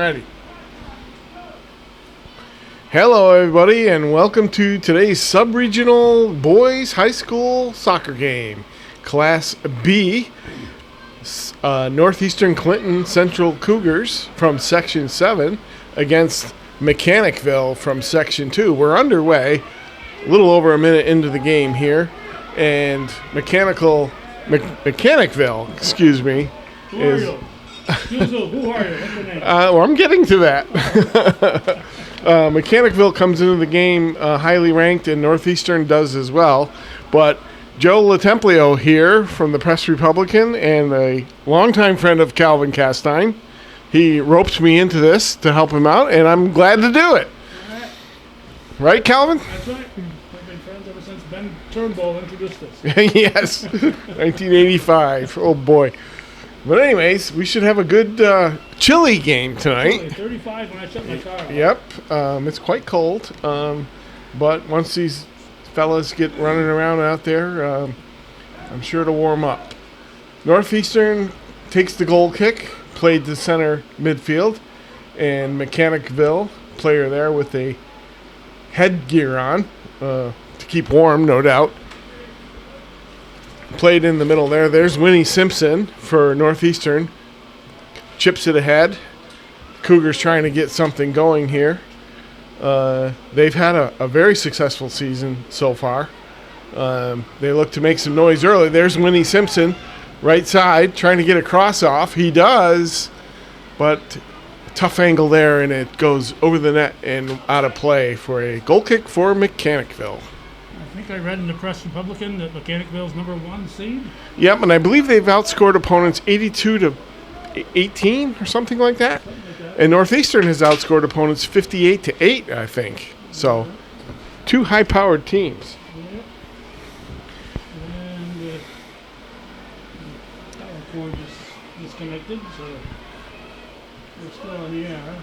Ready. Hello, everybody, and welcome to today's sub-regional boys high school soccer game. Class B, Northeastern Clinton Central Cougars from Section 7 against Mechanicville from Section 2. We're underway, a little over a minute into the game here, and Mechanicville, excuse me, is... Who are you? What's your name? Well, I'm getting to that. Mechanicville comes into the game highly ranked, and Northeastern does as well. But Joe LaTemplio here from the Press Republican and a longtime friend of Calvin Castine. He roped me into this to help him out, and I'm glad to do it. Right, Calvin? That's right. We've been friends ever since Ben Turnbull introduced us. Yes, 1985. Oh, boy. But anyways, we should have a good chilly game tonight. 35 when I shut my car off. Yep, it's quite cold. But once these fellas get running around out there, I'm sure to warm up. Northeastern takes the goal kick, played to center midfield, and Mechanicville, player there with a headgear on to keep warm, no doubt. Played in the middle there. There's Winnie Simpson for Northeastern. Chips it ahead. Cougars trying to get something going here. They've had a very successful season so far. They look to make some noise early. There's Winnie Simpson, right side, trying to get a cross off. He does, but tough angle there, and it goes over the net and out of play for a goal kick for Mechanicville. I think I read in the Press Republican that Mechanicville's #1 seed. Yep, and I believe they've outscored opponents 82-18 or something like that. And Northeastern has outscored opponents 58-8, I think. So, two high-powered teams. Yep. And the power cord is disconnected, so we're still on the air.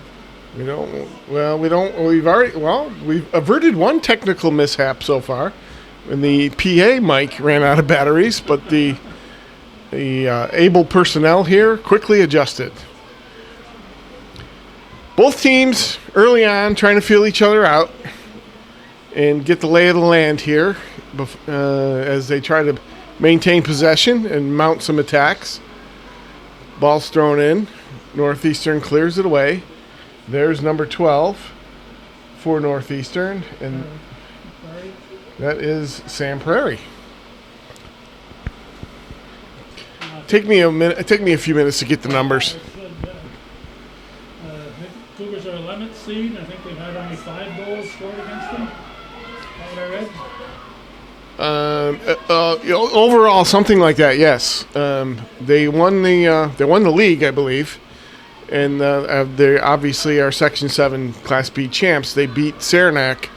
We've averted one technical mishap so far, and the PA mic ran out of batteries, but the able personnel here quickly adjusted. Both teams early on trying to feel each other out and get the lay of the land here as they try to maintain possession and mount some attacks. Ball's thrown in. Northeastern clears it away. There's number 12 for Northeastern, and that is Sam Prairie. Take me a few minutes to get the numbers. Cougars are 11th seed. I think they've had only 5 goals scored against them. Is that what I read? Overall, something like that. Yes, they won the league, I believe. And they obviously are Section 7 Class B champs. They beat Saranac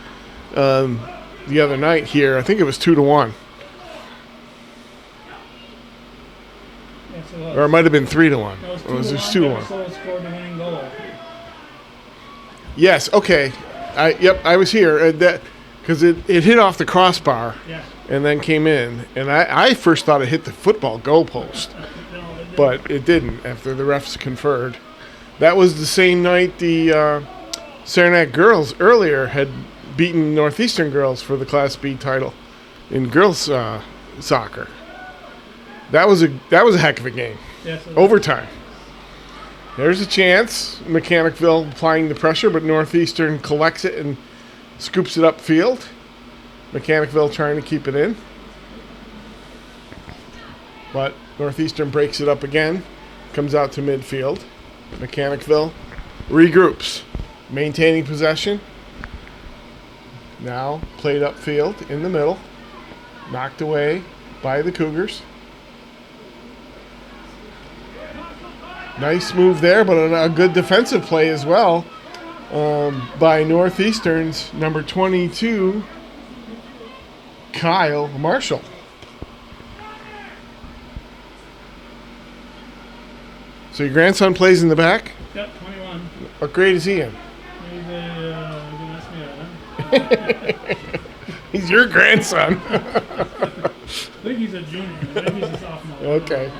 the other night here. I think it was 2-1. Yes, it was. Or it might have been 3-1. It was was 2-1. Scored the winning goal. Yes, okay. I was here. Because it hit off the crossbar and then came in. And I first thought it hit the football goalpost. But it didn't after the refs conferred. That was the same night the Saranac girls earlier had beaten Northeastern girls for the Class B title in girls soccer. That was a heck of a game. Yes, Overtime. There's a chance. Mechanicville applying the pressure, but Northeastern collects it and scoops it upfield. Mechanicville trying to keep it in. But Northeastern breaks it up again. Comes out to midfield. Mechanicville regroups, maintaining possession. Now played upfield in the middle, knocked away by the Cougars. Nice move there, but a good defensive play as well by Northeastern's number 22, Kyle Marshall. So your grandson plays in the back? Yep, 21. What grade is he in? He's He's your grandson. I think he's a junior. Maybe he's a sophomore. Okay.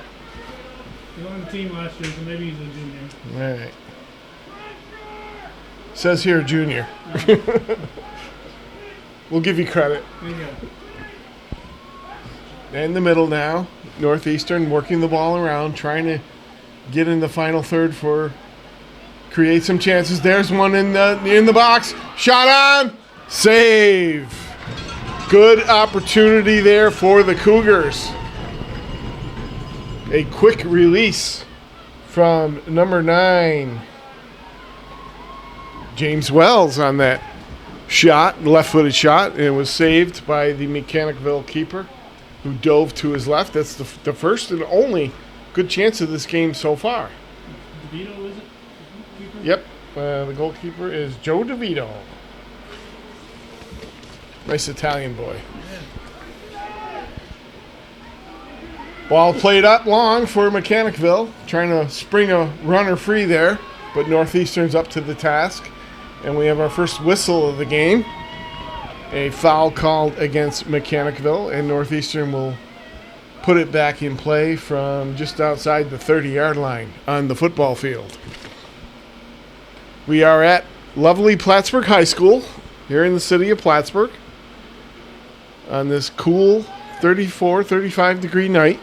He was on the team last year, so maybe he's a junior. All right. Says here, junior. We'll give you credit. There you go. In the middle now, Northeastern working the ball around, trying to get in the final third for create some chances. There's one in the box. Shot on. Save. Good opportunity there for the Cougars. A quick release from number 9. James Wells on that shot, left-footed shot, and it was saved by the Mechanicville keeper who dove to his left. That's the first and only good chance of this game so far. DeVito, is it? Keeper? Yep, the goalkeeper is Joe DeVito. Nice Italian boy. Ball played up long for Mechanicville, trying to spring a runner free there, but Northeastern's up to the task. And we have our first whistle of the game. A foul called against Mechanicville, and Northeastern will put it back in play from just outside the 30-yard line on the football field. We are at lovely Plattsburgh High School here in the city of Plattsburgh on this cool 34, 35-degree night.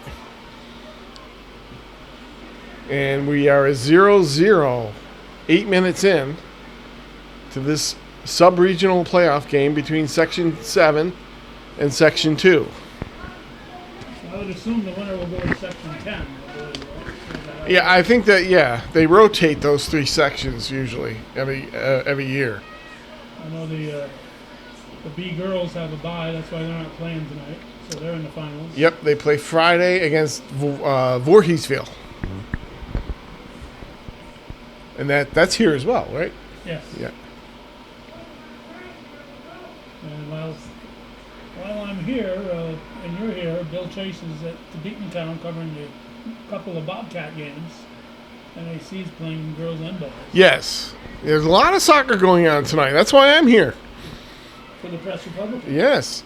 And we are at 0-0, 8 minutes in to this sub-regional playoff game between Section 7 and Section 2. I would assume the winner will go to Section 10. Yeah, I think that, they rotate those 3 sections usually every year. I know the B girls have a bye, that's why they're not playing tonight, so they're in the finals. Yep, they play Friday against Voorheesville. And that's here as well, right? Yes. Yeah. And while I'm here, and you're here, Bill Chase is at the Beatontown covering a couple of Bobcat games. NAC's playing girls and boys. Yes. There's a lot of soccer going on tonight. That's why I'm here. For the Press Republican? Yes.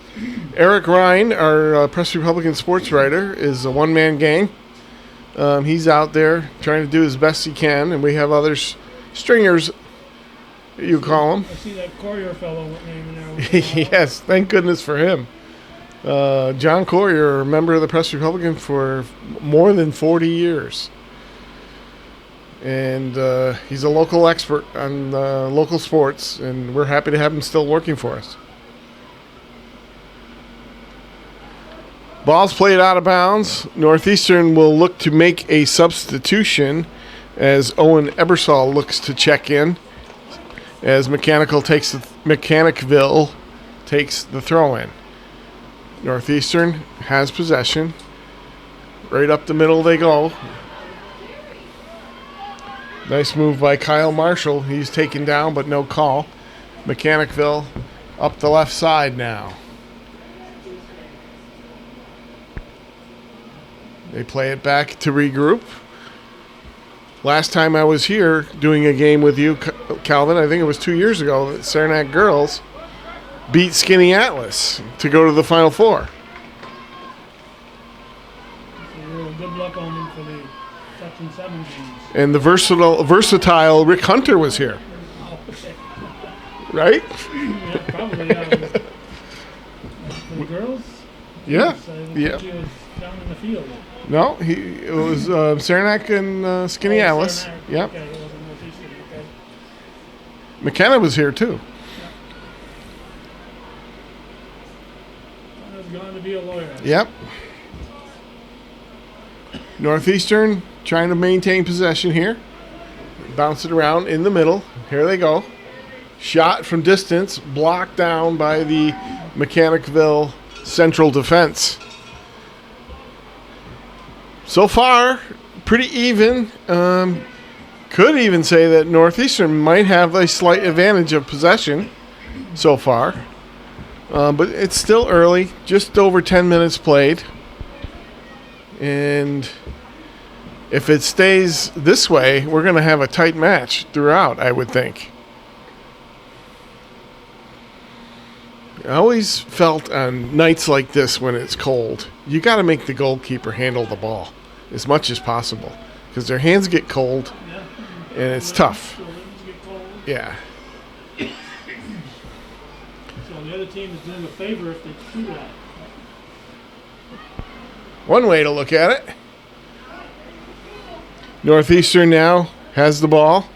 Eric Ryan, our Press Republican sports writer, is a one-man gang. He's out there trying to do as best he can, and we have other stringers, you call them. I see that Courier fellow name in there. Yes, thank goodness for him. John Courier, a member of the Press Republican for more than 40 years. And he's a local expert on local sports, and we're happy to have him still working for us. Ball's played out of bounds. Northeastern will look to make a substitution as Owen Ebersol looks to check in, as Mechanicville takes the throw-in. Northeastern has possession. Right up the middle they go. Nice move by Kyle Marshall. He's taken down, but no call. Mechanicville up the left side now. They play it back to regroup. Last time I was here doing a game with you, Calvin, I think it was 2 years ago, that Saranac girls beat Skinny Atlas to go to the Final Four. So good luck on them for the Section 7 games. And the versatile Rick Hunter was here. Right? Yeah, probably. For the girls? Yeah. Yeah. He was down in the field. No, it was Saranac and Skinny Atlas. Saranac. Yep. Okay, it wasn't Northeastern. Okay. McKenna was here too. I was going to be a lawyer. Yep. Northeastern trying to maintain possession here. Bounce it around in the middle. Here they go. Shot from distance, blocked down by the Mechanicville Central defense. So far, pretty even. Could even say that Northeastern might have a slight advantage of possession so far. But it's still early, just over 10 minutes played. And if it stays this way, we're going to have a tight match throughout, I would think. I always felt on nights like this when it's cold, you got to make the goalkeeper handle the ball as much as possible because their hands get cold and it's tough. Yeah. So the other team is doing a favor if they do that. One way to look at it. Northeastern now has the ball.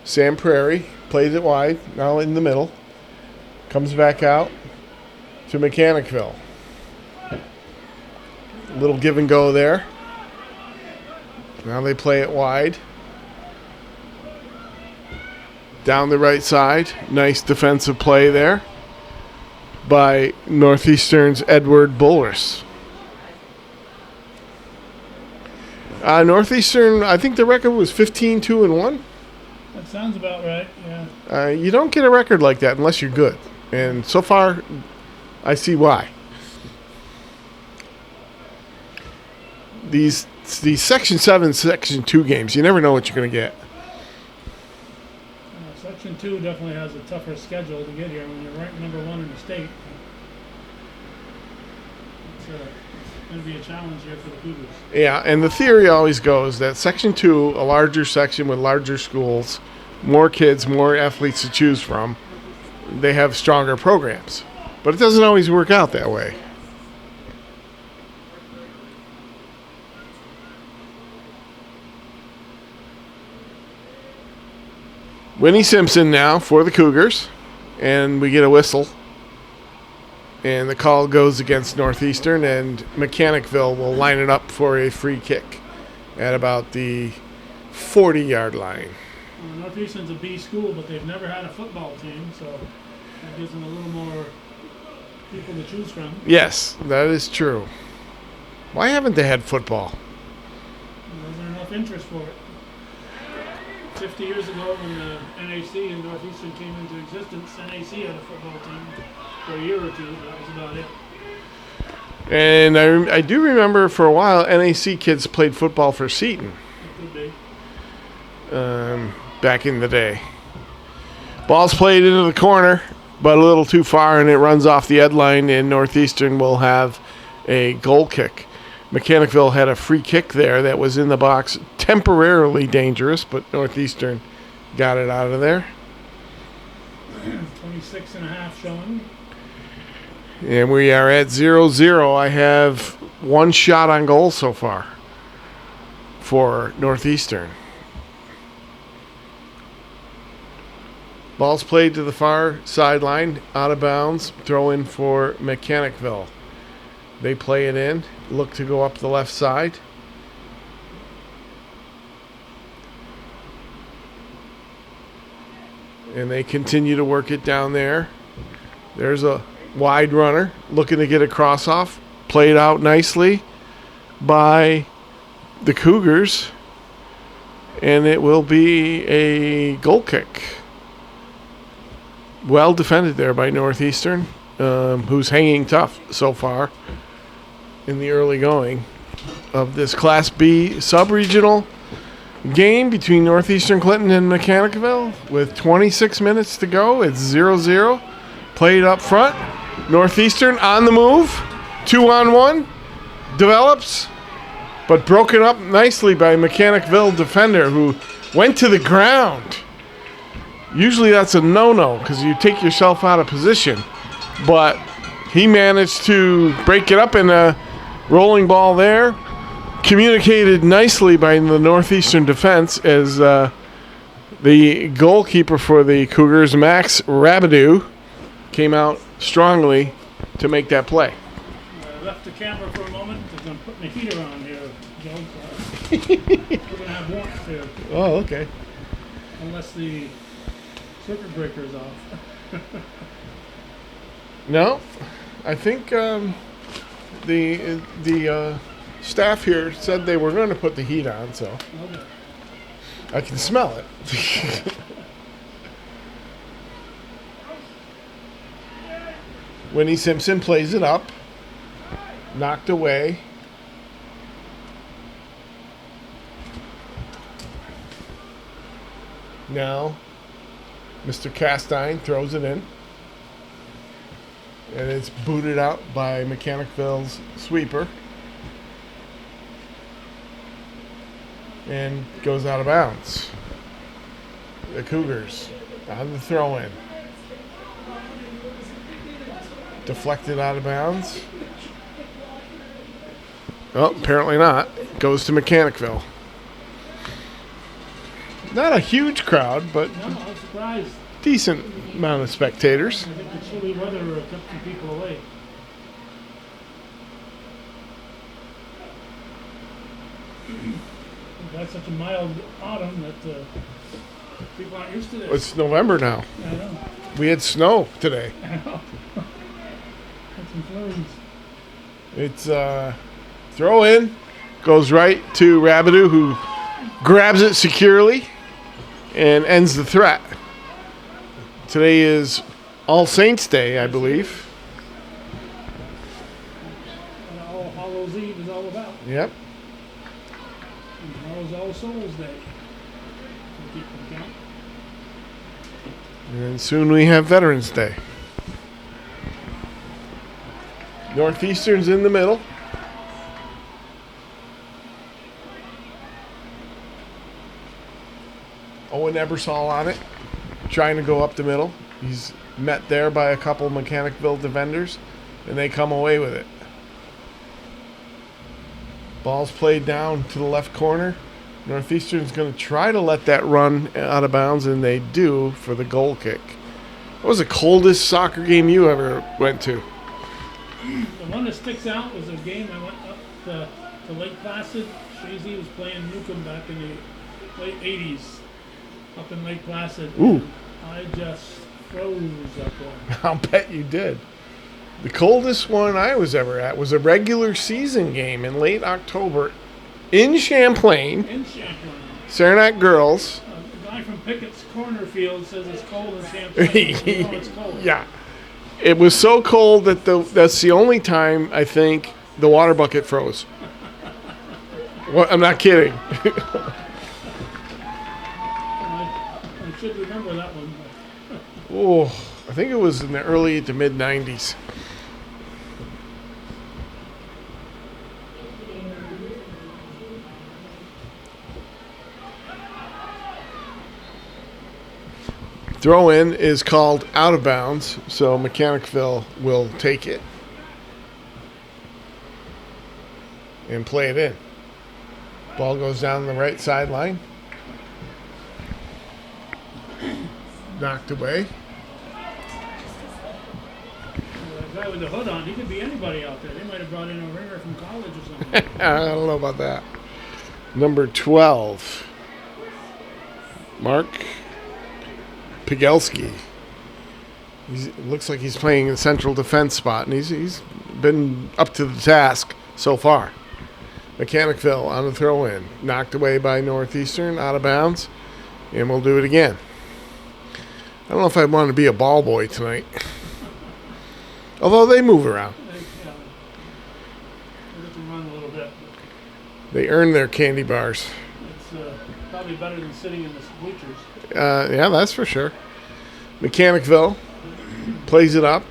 Sam Prairie plays it wide, now in the middle. Comes back out to Mechanicville. A little give and go there. Now they play it wide. Down the right side. Nice defensive play there by Northeastern's Edward Bullers. Northeastern, I think the record was 15-2-1. That sounds about right, yeah. You don't get a record like that unless you're good. And so far, I see why. These Section 7, Section 2 games, you never know what you're going to get. Section 2 definitely has a tougher schedule to get here when you're ranked number 1 in the state. It's going to be a challenge here for the Cougars. Yeah, and the theory always goes that Section 2, a larger section with larger schools, more kids, more athletes to choose from, they have stronger programs. But it doesn't always work out that way. Winnie Simpson now for the Cougars, and we get a whistle. And the call goes against Northeastern, and Mechanicville will line it up for a free kick at about the 40-yard line. Northeastern's a B school, but they've never had a football team, so that gives them a little more people to choose from. Yes, that is true. Why haven't they had football? There wasn't enough interest for it. 50 years ago when the NAC and Northeastern came into existence, NAC had a football team for a year or two, but that was about it. And I do remember for a while NAC kids played football for Seton. It could be. Back in the day. Ball's played into the corner, but a little too far, and it runs off the end line, and Northeastern will have a goal kick. Mechanicville had a free kick there that was in the box, temporarily dangerous, but Northeastern got it out of there. 26.5 showing. And we are at 0-0. I have one shot on goal so far for Northeastern. Ball's played to the far sideline, out of bounds, throw in for Mechanicville. They play it in, look to go up the left side. And they continue to work it down there. There's a wide runner looking to get a cross off. Played out nicely by the Cougars. And it will be a goal kick. Well defended there by Northeastern, who's hanging tough so far in the early going of this Class B sub-regional game between Northeastern Clinton and Mechanicville. With 26 minutes to go, it's 0-0. Played up front. Northeastern on the move. 2-on-1. Develops, but broken up nicely by Mechanicville defender who went to the ground. Usually that's a no-no because you take yourself out of position. But he managed to break it up in a rolling ball there. Communicated nicely by the Northeastern defense as the goalkeeper for the Cougars, Max Rabidou, came out strongly to make that play. I left the camera for a moment because I'm putting the heater on here, Joe. We're going to have warmth here. Oh, okay. Unless the circuit breaker is off. No, I think the staff here said they were going to put the heat on, so Okay. I can smell it. Winnie Simpson plays it up, knocked away. Now, Mr. Castine throws it in. And it's booted out by Mechanicville's sweeper. And goes out of bounds. The Cougars On the throw in. Deflected out of bounds. Oh, apparently not. Goes to Mechanicville. Not a huge crowd, but No, I'm surprised. decent amount of spectators. I think the chilly weather kept some people away. We've had such a mild autumn that people aren't used to this. It's November now. I know. We had snow today. I know. Had some flurries. It's throw in. Goes right to Rabideau, who grabs it securely and ends the threat. Today is All Saints Day, I believe. And All Hallows Eve is all about. Yep. And tomorrow's All Souls Day. So keep them count. And soon we have Veterans Day. Northeastern's in the middle. Owen Ebersol on it, trying to go up the middle. He's met there by a couple Mechanicville defenders, and they come away with it. Ball's played down to the left corner. Northeastern's going to try to let that run out of bounds, and they do for the goal kick. What was the coldest soccer game you ever went to? The one that sticks out was a game I went up to Lake Placid. Shazy was playing Newcomb back in the late 80s up in Lake Placid. Ooh. I just froze up there. I'll bet you did. The coldest one I was ever at was a regular season game in late October in Champlain. In Champlain. Saranac girls. The guy from Pickett's Cornerfield says it's cold in Champlain. We know it's cold. Yeah. It was so cold that that's the only time I think the water bucket froze. Well, I'm not kidding. I should remember that one. Oh, I think it was in the early to mid 90s. Throw in is called out of bounds, so Mechanicville will take it and play it in. Ball goes down the right sideline. Knocked away. The guy with the hood on, he could be anybody out there. They might have brought in a ringer from college or something. I don't know about that. Number 12, Mark Pigelski. Looks like he's playing a central defense spot, and he's been up to the task so far. Mechanicville on the throw-in. Knocked away by Northeastern, out of bounds, and we'll do it again. I don't know if I want to be a ball boy tonight. Although they move around. They get to run a little bit. They earn their candy bars. It's probably better than sitting in the bleachers. Yeah, that's for sure. Mechanicville plays it up.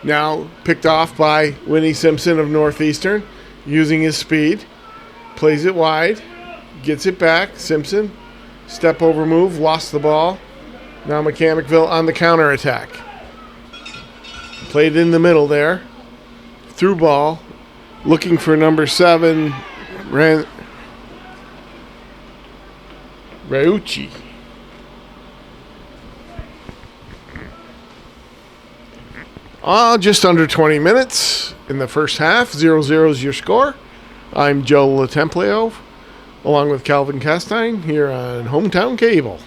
Now picked off by Winnie Simpson of Northeastern, using his speed. Plays it wide, gets it back. Simpson, step over move, lost the ball. Now Mechanicville on the counter attack. Played in the middle there. Through ball, looking for number 7, Raucci. Just under 20 minutes in the first half. 0-0 is your score. I'm Joe LaTemplio, along with Calvin Castine, here on Hometown Cable.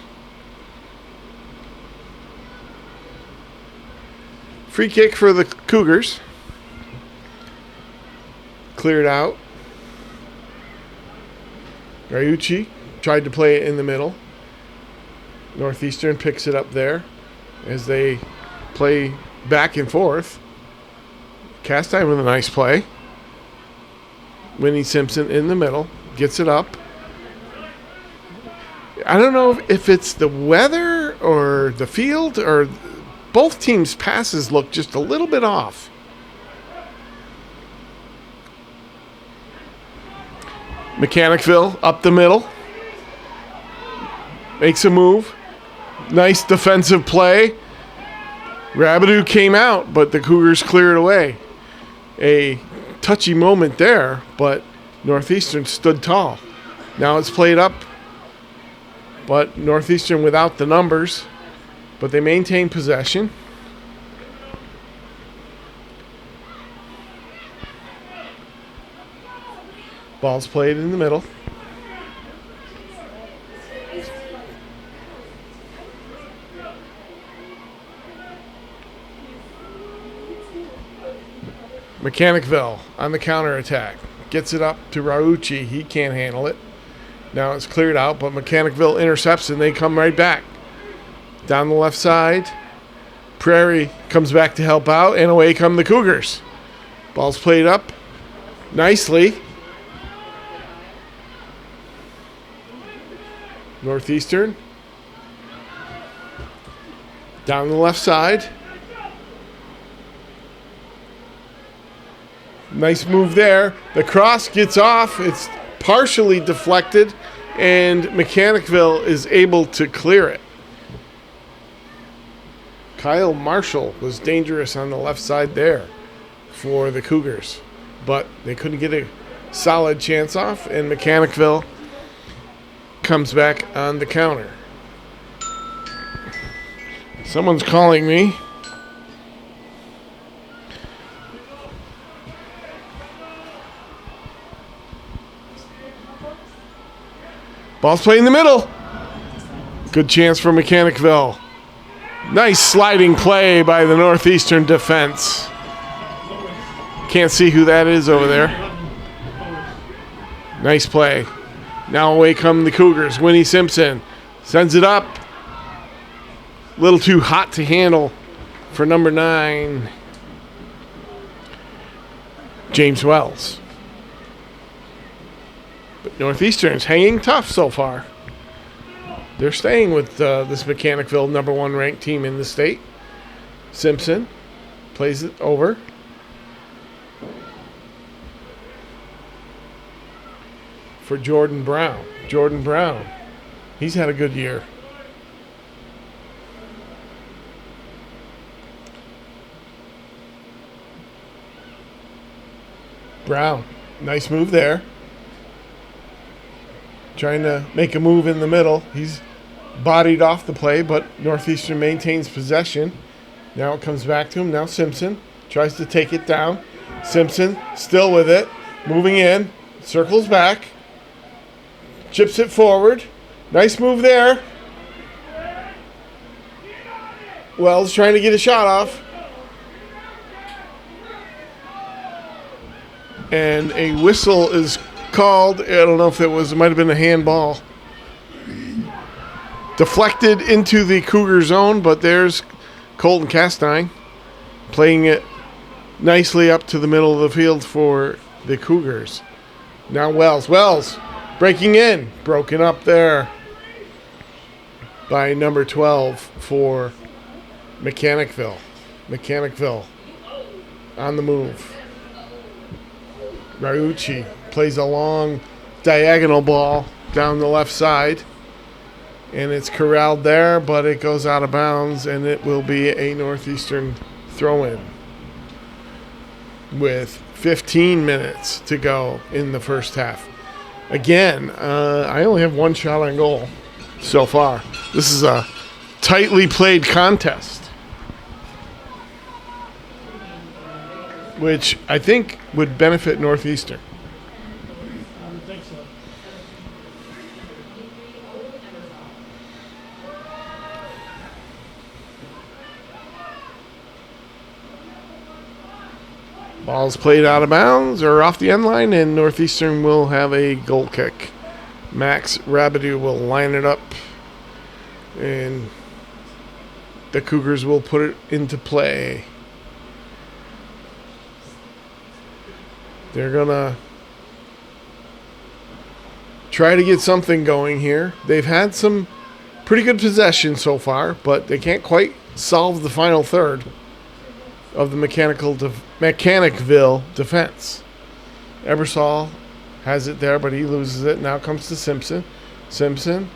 Free kick for the Cougars. Cleared out. Raucci tried to play it in the middle. Northeastern picks it up there as they play back and forth. Castine with a nice play. Winnie Simpson in the middle. Gets it up. I don't know if it's the weather or the field, or both teams' passes look just a little bit off. Mechanicville up the middle. makes a move. Nice defensive play. Rabideau came out, but the Cougars cleared away. A touchy moment there, but Northeastern stood tall. Now it's played up, but Northeastern without the numbers, but they maintain possession. Ball's played in the middle. Mechanicville on the counterattack. Gets it up to Raucci. He can't handle it. Now it's cleared out, but Mechanicville intercepts and they come right back. Down the left side. Prairie comes back to help out, and away come the Cougars. Ball's played up nicely. Northeastern. Down the left side. Nice move there. The cross gets off. It's partially deflected, and Mechanicville is able to clear it. Kyle Marshall was dangerous on the left side there for the Cougars, but they couldn't get a solid chance off, and Mechanicville comes back on the counter. Someone's calling me. Ball's played in the middle. Good chance for Mechanicville. Nice sliding play by the Northeastern defense. Can't see who that is over there. Nice play. Now away come the Cougars. Winnie Simpson sends it up. A little too hot to handle for number 9, James Wells. But Northeastern's hanging tough so far. They're staying with this Mechanicville number 1 ranked team in the state. Simpson plays it over. For Jordan Brown. Jordan Brown. He's had a good year. Brown. Nice move there. Trying to make a move in the middle. He's bodied off the play, but Northeastern maintains possession. Now it comes back to him. Now Simpson tries to take it down. Simpson still with it. Moving in. Circles back. Chips it forward. Nice move there. Wells trying to get a shot off. And a whistle is called. I don't know if it might have been a handball. Deflected into the Cougar zone, but there's Colton Castine playing it nicely up to the middle of the field for the Cougars. Now Wells. Wells breaking in. Broken up there by number 12 for Mechanicville. Mechanicville on the move. Raucci plays a long diagonal ball down the left side. And it's corralled there, but it goes out of bounds, and it will be a Northeastern throw-in with 15 minutes to go in the first half. Again, I only have 1 shot on goal so far. This is a tightly played contest, which I think would benefit Northeastern. I would think so. Ball's played out of bounds or off the end line, and Northeastern will have a goal kick. Max Rabideau will line it up, and the Cougars will put it into play. They're going to try to get something going here. They've had some pretty good possession so far, but they can't quite solve the final third of the Mechanicville defense. Ebersol has it there, but he loses it. Now comes to Simpson. Simpson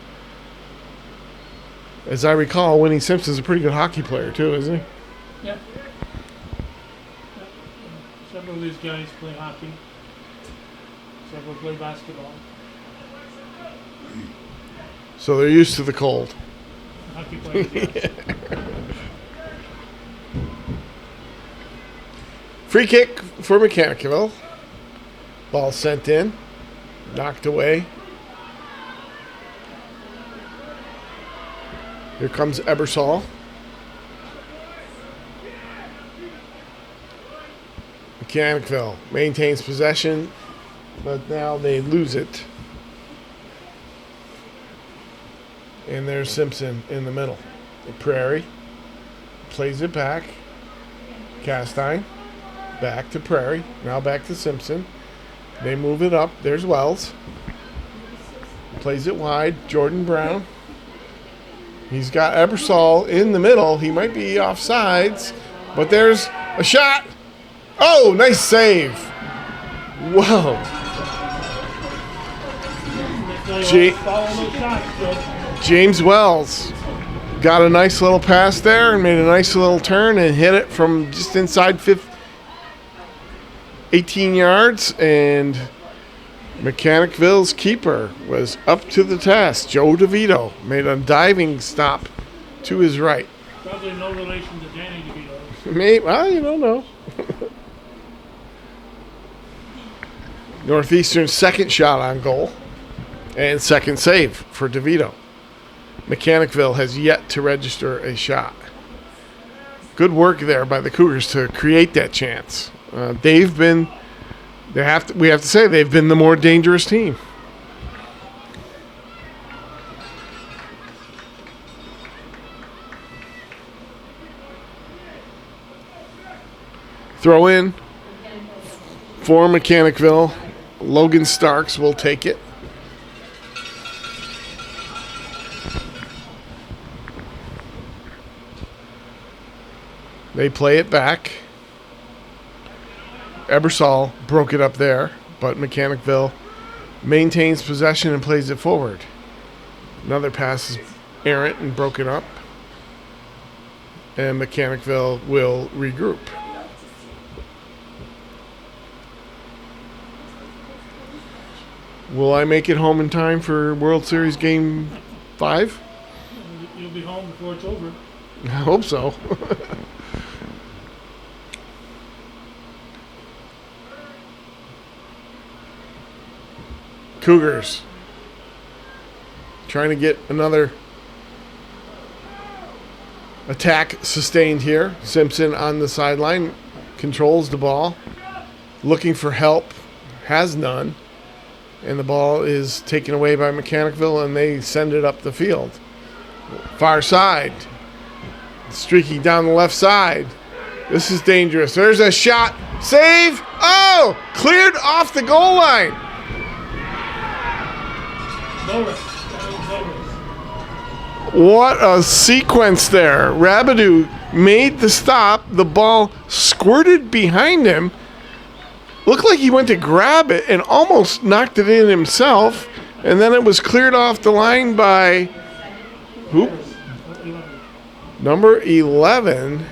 As I recall, Winnie Simpson's a pretty good hockey player too, isn't he? Yeah. Several of these guys play hockey. Several play basketball. So they're used to the cold. Hockey players, yes. Free kick for Mechanicville. Ball sent in. Knocked away. Here comes Ebersol. Mechanicville maintains possession, but now they lose it. And there's Simpson in the middle. Prairie plays it back. Castine. Back to Prairie. Now back to Simpson. They move it up. There's Wells. Plays it wide. Jordan Brown. He's got Ebersol in the middle. He might be offsides, but there's a shot. Oh, nice save. Whoa. James Wells got a nice little pass there and made a nice little turn and hit it from just inside 18 yards. And Mechanicville's keeper was up to the task. Joe DeVito made a diving stop to his right. Probably no relation to Danny DeVito. Maybe, well, you don't know. Northeastern's second shot on goal and second save for DeVito. Mechanicville has yet to register a shot. Good work there by the Cougars to create that chance. We have to say they've been the more dangerous team. Throw in for Mechanicville. Logan Starks will take it. They play it back. Ebersol broke it up there, but Mechanicville maintains possession and plays it forward. Another pass is errant and broken up. And Mechanicville will regroup. Will I make it home in time for World Series Game 5? You'll be home before it's over. I hope so. Cougars trying to get another attack sustained here. Simpson on the sideline controls the ball, looking for help, has none, and the ball is taken away by Mechanicville and they send it up the field. Far side, streaking down the left side. This is dangerous. There's a shot. Save. Oh, cleared off the goal line. What a sequence there. Rabideau made the stop. The ball squirted behind him. Looked like he went to grab it and almost knocked it in himself. And then it was cleared off the line by who? Number 11,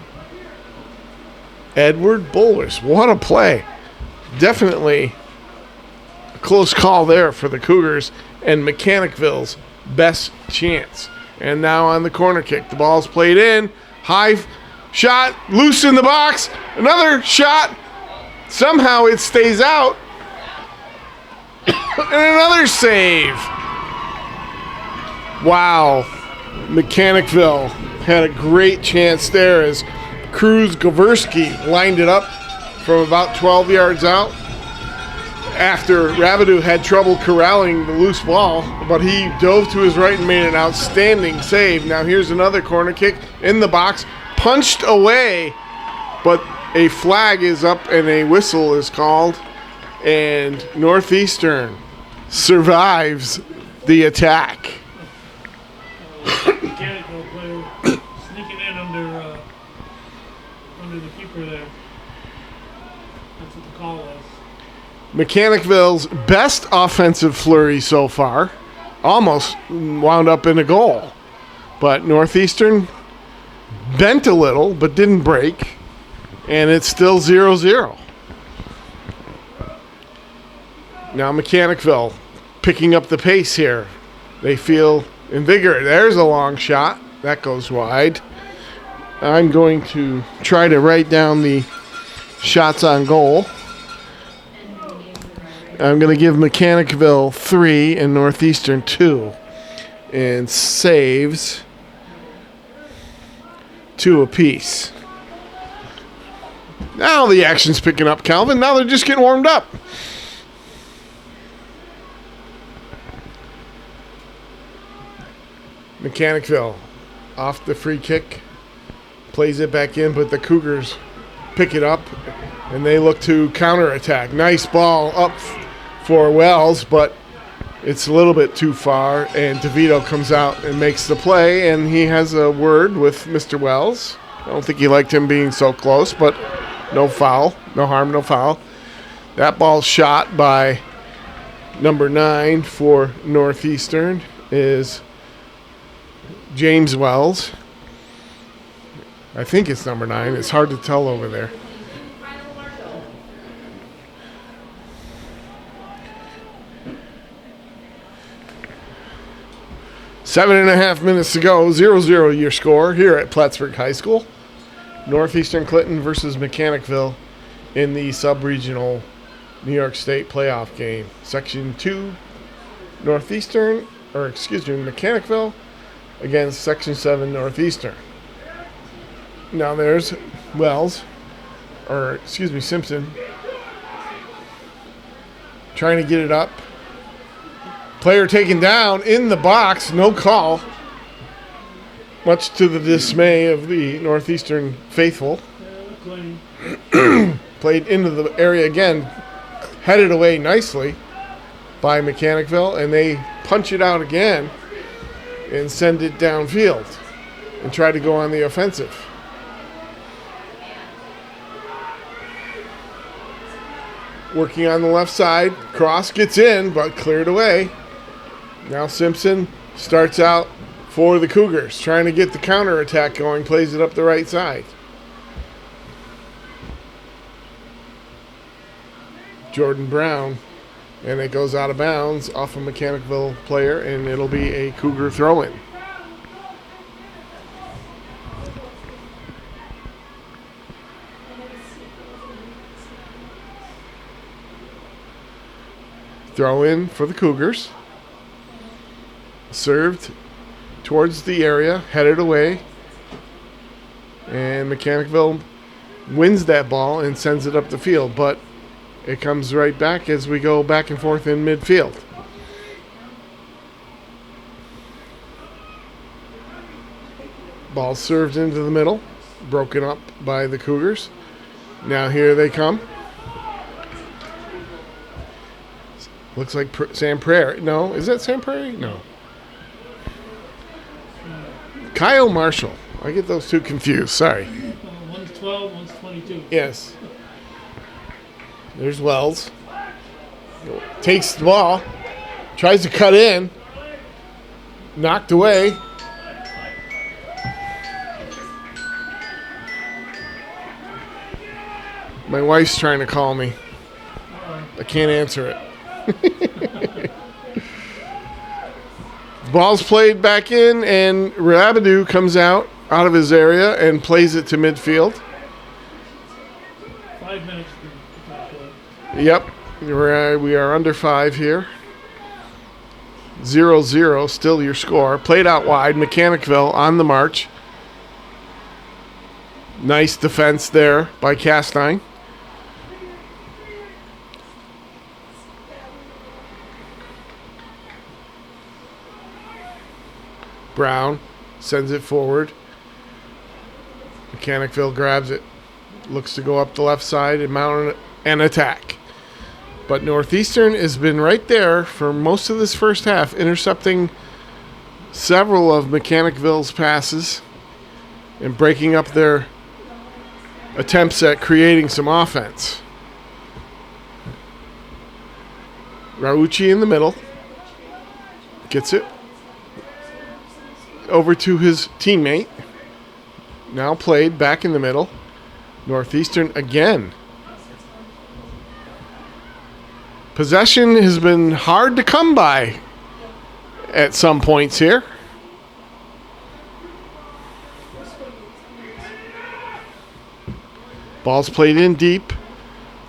Edward Bullis. What a play. Definitely a close call there for the Cougars and Mechanicville's best chance. And now on the corner kick, the ball's played in. High shot, loose in the box. Another shot. Somehow it stays out. And another save. Wow. Mechanicville had a great chance there as Cruz Gaversky lined it up from about 12 yards out after Rabideau had trouble corralling the loose ball, but he dove to his right and made an outstanding save. Now here's another corner kick in the box, punched away, but a flag is up and a whistle is called, and Northeastern survives the attack. Mechanical player sneaking in under the keeper there. That's what the call was. Mechanicville's best offensive flurry so far almost wound up in a goal. But Northeastern bent a little, but didn't break. And it's still 0-0. Now Mechanicville picking up the pace here. They feel invigorated. There's a long shot. That goes wide. I'm going to try to write down the shots on goal. I'm going to give Mechanicville 3 and Northeastern 2. And saves 2 apiece. Now the action's picking up, Calvin. Now they're just getting warmed up. Mechanicville off the free kick. Plays it back in, but the Cougars pick it up, and they look to counterattack. Nice ball up for Wells, but it's a little bit too far, and DeVito comes out and makes the play, and he has a word with Mr. Wells. I don't think he liked him being so close, but no foul. No harm, no foul. That ball's shot by number 9 for Northeastern is James Wells. I think it's number 9. It's hard to tell over there. Seven and a half minutes to go. 0-0 your score here at Plattsburgh High School. Northeastern Clinton versus Mechanicville in the sub-regional New York State playoff game. Section 2, Mechanicville against Section 7 Northeastern. Now there's Simpson trying to get it up. Player taken down in the box, no call. Much to the dismay of the Northeastern faithful. Played into the area again, headed away nicely by Mechanicville, and they punch it out again and send it downfield and try to go on the offensive. Working on the left side, cross gets in, but cleared away. Now Simpson starts out for the Cougars, trying to get the counterattack going, plays it up the right side. Jordan Brown, and it goes out of bounds off a Mechanicville player, and it'll be a Cougar throw-in. Throw-in for the Cougars. Served towards the area, headed away, and Mechanicville wins that ball and sends it up the field, but it comes right back as we go back and forth in midfield. Ball served into the middle, broken up by the Cougars. Now here they come. Looks like Sam Prairie. No, is that Sam Prairie? No. Kyle Marshall. I get those two confused. Sorry. One's 12, one's 22. Yes. There's Wells. Takes the ball. Tries to cut in. Knocked away. My wife's trying to call me. I can't answer it. Ball's played back in, and Rabidou comes out of his area and plays it to midfield. 5 minutes. Yep, we are under 5 here. 0-0, still your score. Played out wide, Mechanicville on the march. Nice defense there by Castine. Brown sends it forward. Mechanicville grabs it. Looks to go up the left side and mount an attack. But Northeastern has been right there for most of this first half, intercepting several of Mechanicville's passes and breaking up their attempts at creating some offense. Raucci in the middle. Gets it. over to his teammate. Now played back in the middle. Northeastern again. Possession has been hard to come by at some points here. Ball's played in deep.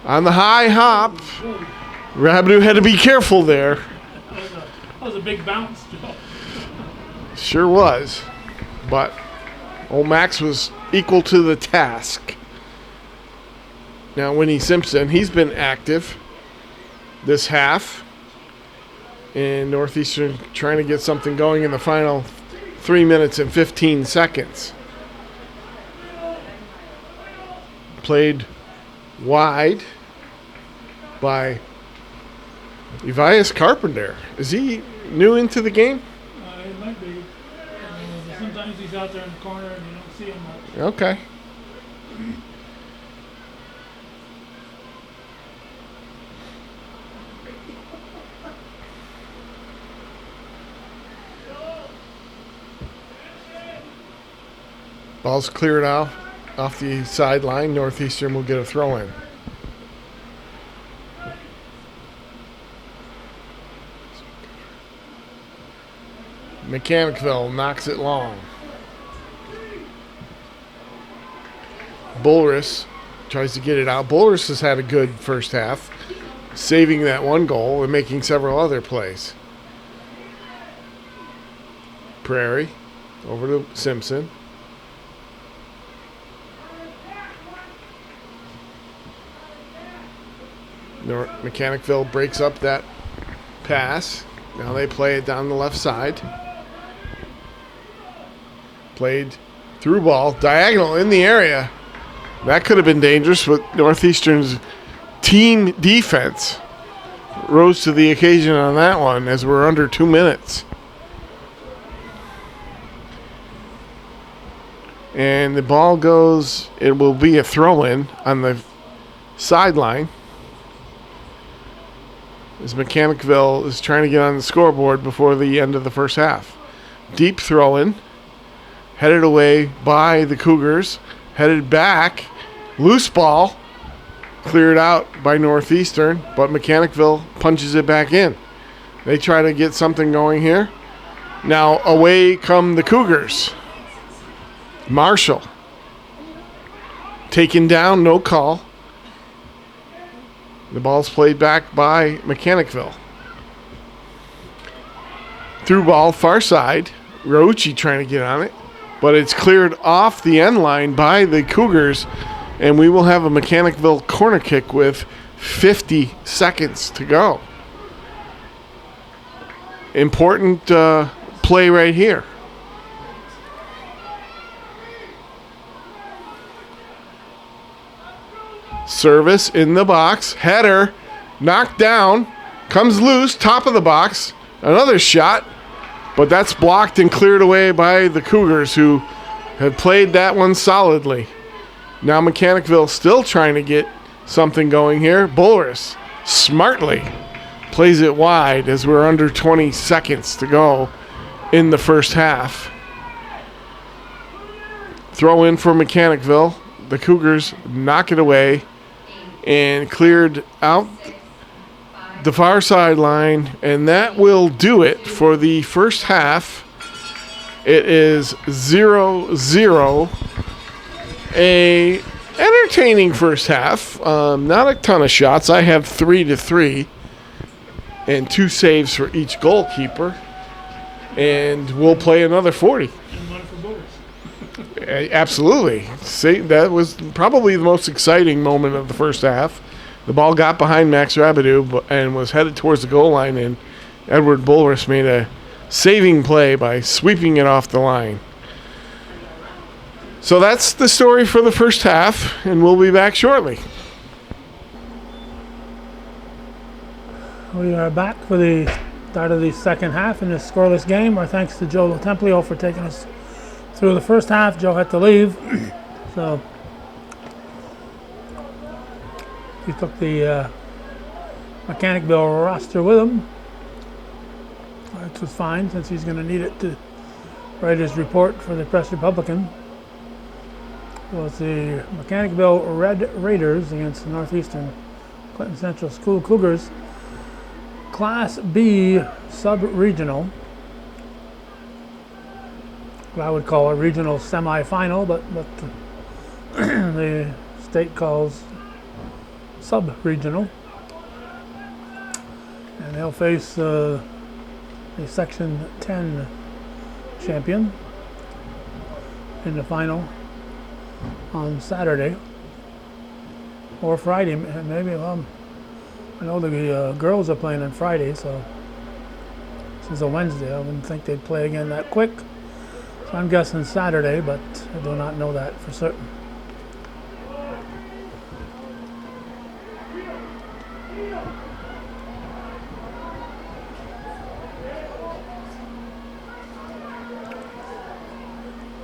On the high hop. Rabideau had to be careful there. That was a big bounce, Joe. Sure was. But old Max was equal to the task. Now Winnie Simpson, he's been active this half. And Northeastern trying to get something going in the final 3 minutes and 15 seconds. Played wide by Evias Carpenter. Is he new into the game? It might be. Sometimes he's out there in the corner and you don't see him much. Okay. Ball's cleared off the sideline. Northeastern will get a throw in. Mechanicville knocks it long. Bulris tries to get it out. Bulris has had a good first half, saving that one goal and making several other plays. Prairie over to Simpson. Mechanicville breaks up that pass. Now they play it down the left side. Played through ball, diagonal in the area. That could have been dangerous, but Northeastern's team defense rose to the occasion on that one as we're under 2 minutes. And the ball goes, it will be a throw-in on the sideline. As Mechanicville is trying to get on the scoreboard before the end of the first half. Deep throw-in. Headed away by the Cougars. Headed back. Loose ball. Cleared out by Northeastern, but Mechanicville punches it back in. They try to get something going here. Now away come the Cougars. Marshall. Taken down, no call. The ball's played back by Mechanicville. Through ball, far side. Rauchi trying to get on it. But it's cleared off the end line by the Cougars. And we will have a Mechanicville corner kick with 50 seconds to go. Important play right here. Service in the box. Header. Knocked down. Comes loose. Top of the box. Another shot. But that's blocked and cleared away by the Cougars, who have played that one solidly. Now Mechanicville still trying to get something going here. Bulris smartly plays it wide as we're under 20 seconds to go in the first half. Throw in for Mechanicville. The Cougars knock it away and cleared out the far sideline, and that will do it for the first half. It is 0-0. A entertaining first half. Not a ton of shots. I have 3-3 and 2 saves for each goalkeeper, and we'll play another 40. And one for Bullis. Absolutely. See, that was probably the most exciting moment of the first half. The ball got behind Max Rabideau and was headed towards the goal line, and Edward Bulris made a saving play by sweeping it off the line. So that's the story for the first half, and we'll be back shortly. We are back for the start of the second half in this scoreless game. Our thanks to Joe Templio for taking us through the first half. Joe had to leave, so he took the Mechanicville roster with him, which was fine since he's going to need it to Writers report for the Press Republican was the Mechanicsville Red Raiders against the Northeastern Clinton Central School Cougars. Class B sub-regional. What I would call a regional semifinal, but the state calls sub-regional. And they'll face the Section 10 champion in the final on Saturday or Friday, maybe. I know the girls are playing on Friday, so this is a Wednesday. I wouldn't think they'd play again that quick. So I'm guessing Saturday, but I do not know that for certain.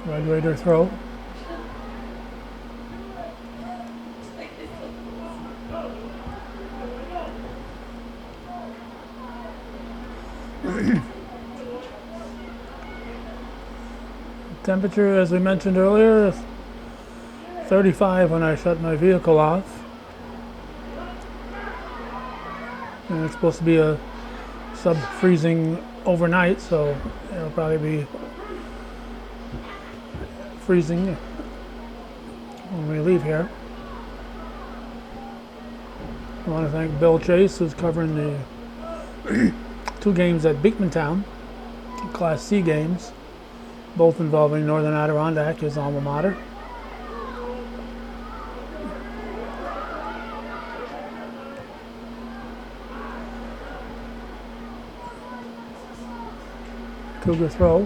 Red Raider throw. Temperature, as we mentioned earlier, 35 when I shut my vehicle off. And it's supposed to be a sub-freezing overnight, so it'll probably be freezing when we leave here. I want to thank Bill Chase, who's covering the 2 games at Beekmantown, Class C games, both involving Northern Adirondack, his alma mater. Cougar throw.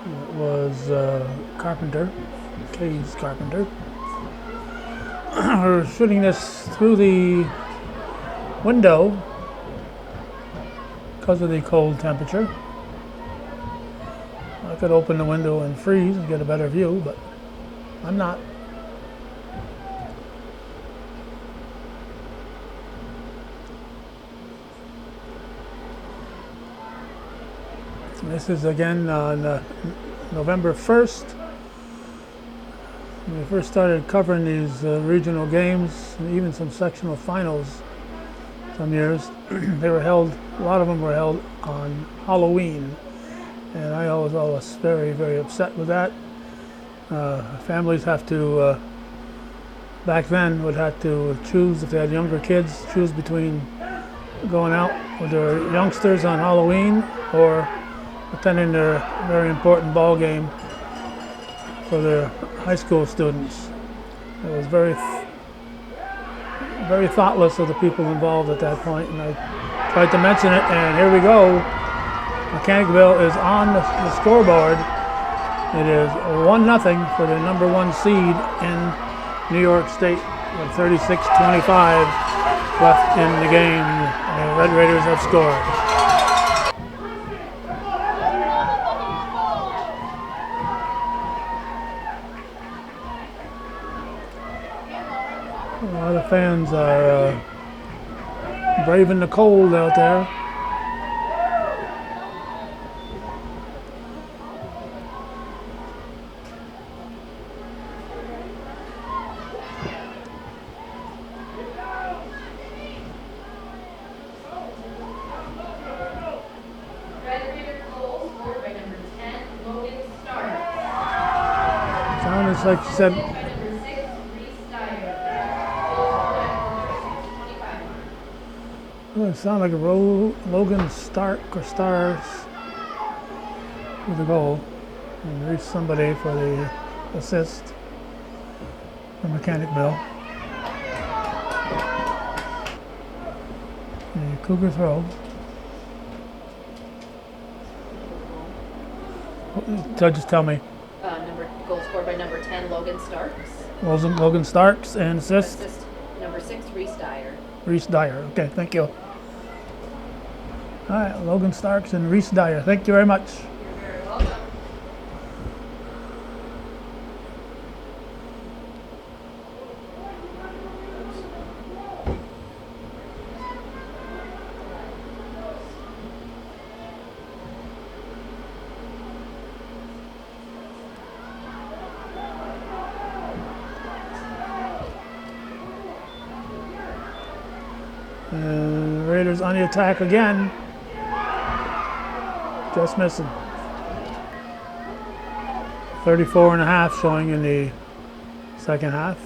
It was Carpenter, Case Carpenter. We're shooting this through the window because of the cold temperature. I could open the window and freeze and get a better view, but I'm not. This is again on November 1st. When we first started covering these regional games, and even some sectional finals some years, they were held, a lot of them were held on Halloween. And I was very, very upset with that. Families have to, back then, would have to choose, if they had younger kids, choose between going out with their youngsters on Halloween or attending their very important ball game for their high school students. It was very, very thoughtless of the people involved at that point, and I tried to mention it, and here we go. Mechanicsville is on the scoreboard. It is 1-0 for the number 1 seed in New York State with 36:25 left in the game. The Red Raiders have scored. A lot of fans are braving the cold out there. Sounds like you said. It sounded like a Logan Stark or Stars with a goal, and reached somebody for the assist for Mechanicsville. The Cougar throw. Judges tell me. Goal scored by number 10, Logan Starks. Logan Starks, and assist? Assist number 6, Reese Dyer. Reese Dyer. Okay, thank you. All right, Logan Starks and Reese Dyer. Thank you very much. You're very welcome. And Raiders on the attack again. Just missing. 34.5 showing in the second half.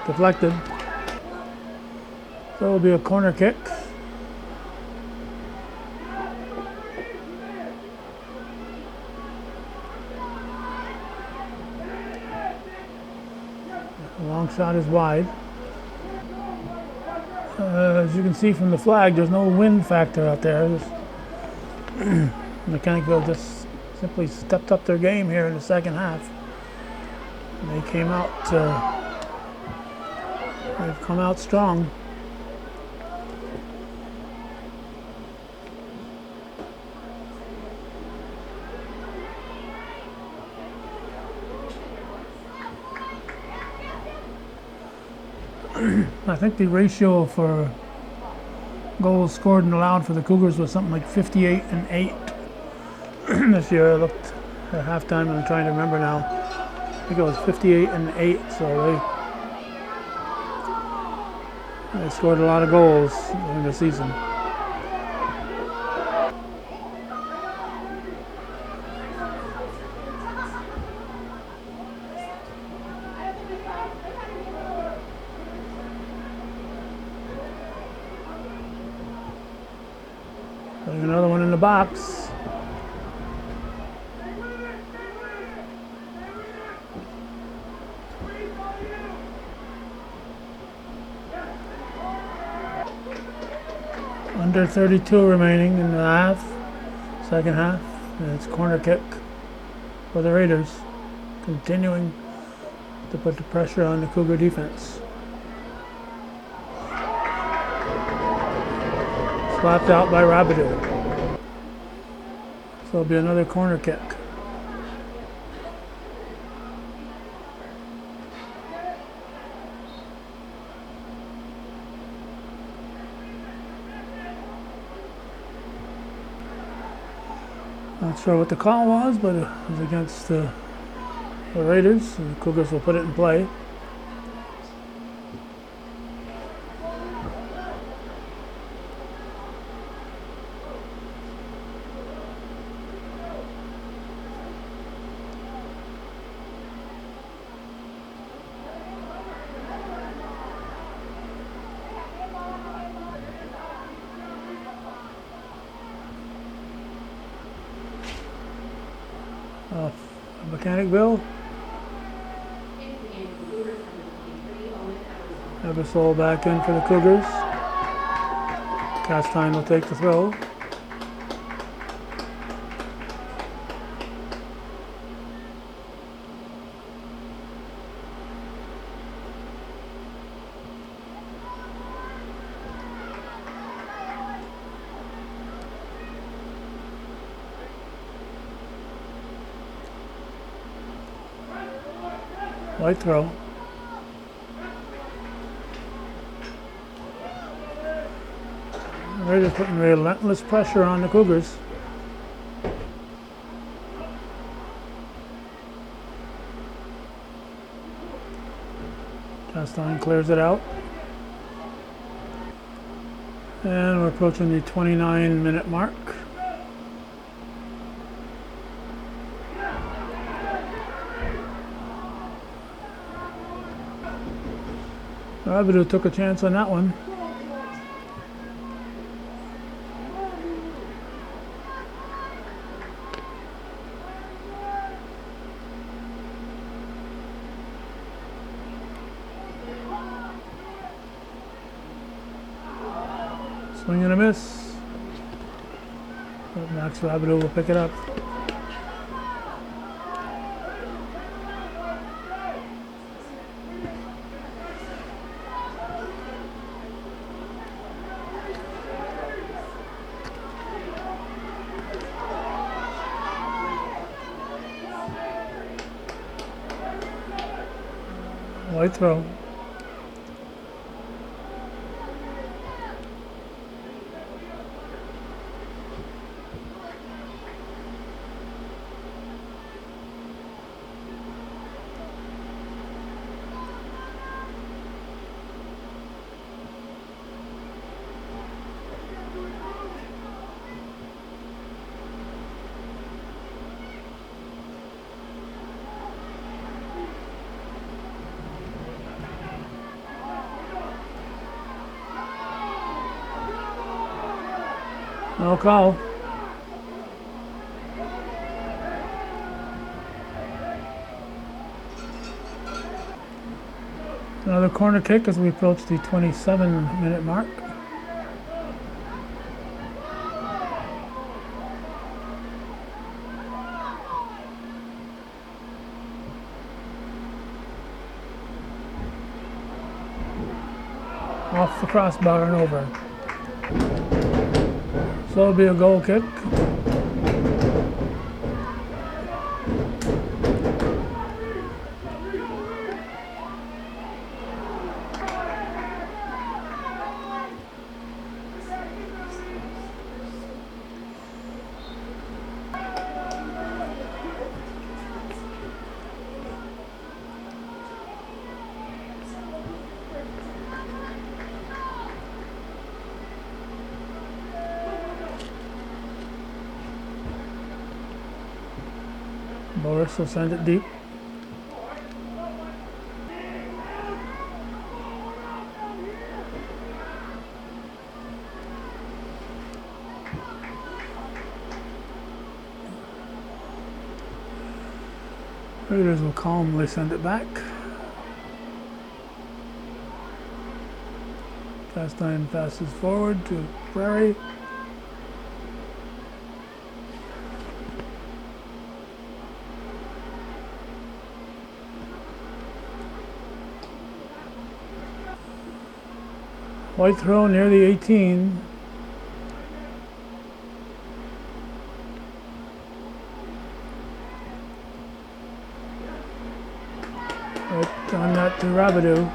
Deflected. So it'll be a corner kick. The long shot is wide. As you can see from the flag, there's no wind factor out there. Mechanicville just simply stepped up their game here in the second half. And they came out. They've come out strong. I think the ratio for goals scored and allowed for the Cougars was something like 58-8 this year. I looked at halftime and I'm trying to remember now. I think it was 58-8, so they scored a lot of goals in the season. Putting another one in the box. Under 32 remaining in the second half. And it's corner kick for the Raiders, continuing to put the pressure on the Cougar defense. Slapped out by Rabideau. So it'll be another corner kick. Not sure what the call was, but it was against the Raiders, and the Cougars will put it in play. Mechanicville. Ebersol back in for the Cougars. Castine will take the throw. Light throw. Raiders putting relentless pressure on the Cougars. Castine clears it out. And we're approaching the 29-minute mark. Rabideau took a chance on that one. Swing and a miss. But Max Rabideau will pick it up. White throw. No call. Another corner kick as we approach the 27-minute mark. Off the crossbar and over. So it'll be a goal kick. Boris will send it deep. Raiders will calmly send it back. Castine passes forward to Prairie. White throw near the 18. Right on that to Rabideau.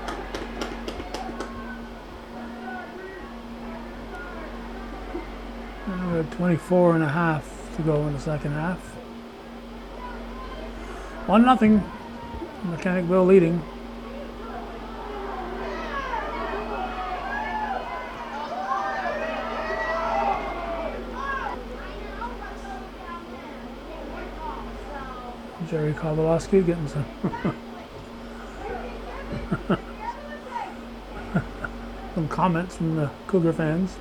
And we have 24 and a half to go in the second half. 1-0. Mechanicville leading. Jerry Kowalski getting some some comments from the Cougar fans.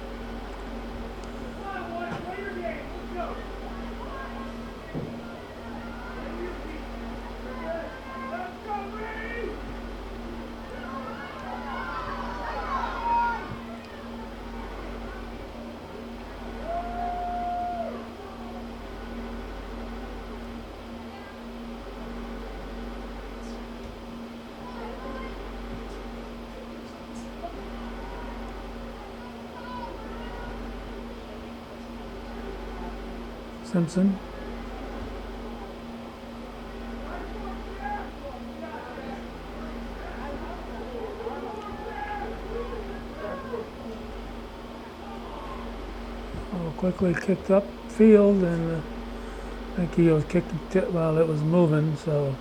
Simpson. Quickly kicked up field, and I think he was kicked while it was moving, so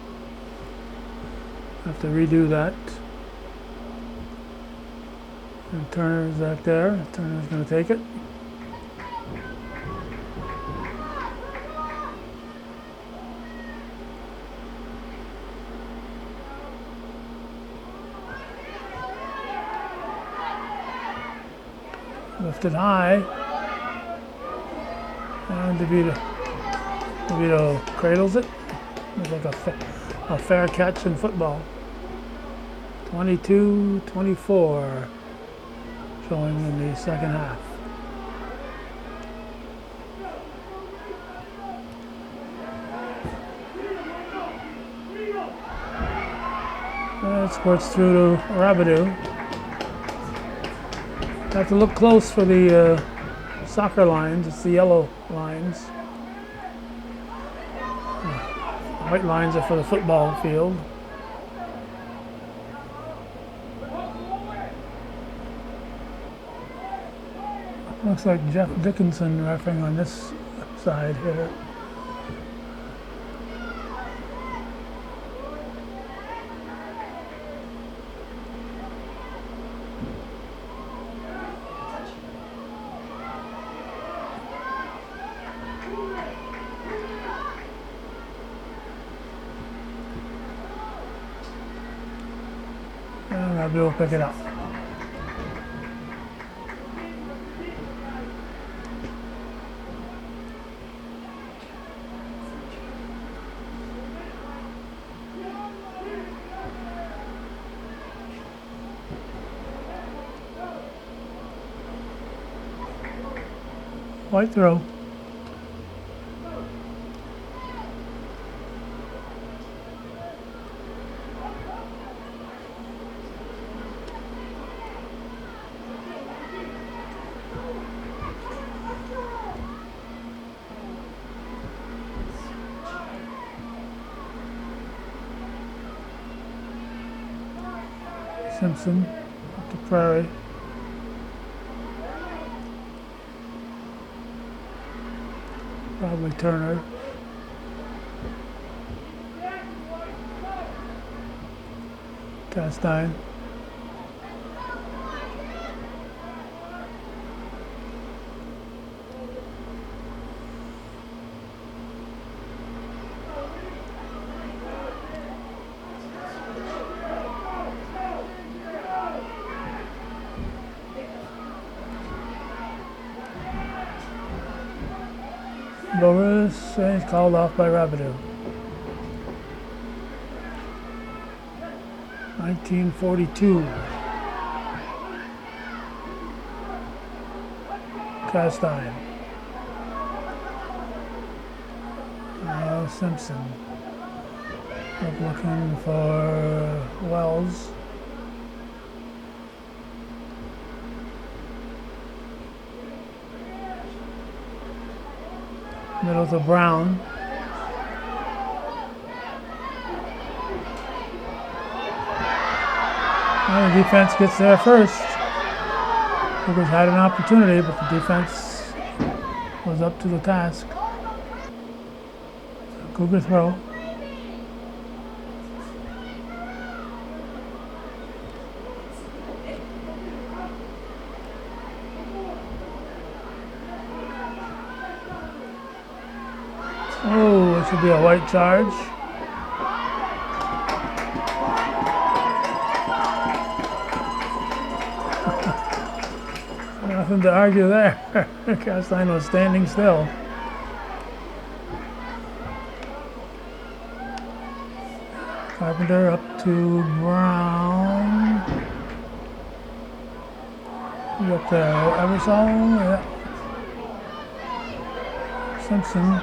have to redo that. And Turner's back there. Turner's going to take it. Lifted high, and DeVito cradles it. Looks like a fair catch in football. 22-24 showing in the second half. That squirts through to Rabideau. Have to look close for the soccer lines. It's the yellow lines. The white lines are for the football field. Looks like Jeff Dickinson refereeing on this side here. And Robbie will pick it up. White throw. Simpson up to Prairie. Probably Turner. Castine. Boris, he's called off by Rabideau. 1942. Castine. Now Simpson. Up looking for Wells. Middle to Brown. Well, the defense gets there first. Cougars had an opportunity, but the defense was up to the task. Cougar throw. Oh, it should be a white charge. Nothing to argue there. Castine was standing still. Carpenter up to Brown. You up there, Eversole. Yeah. Simpson.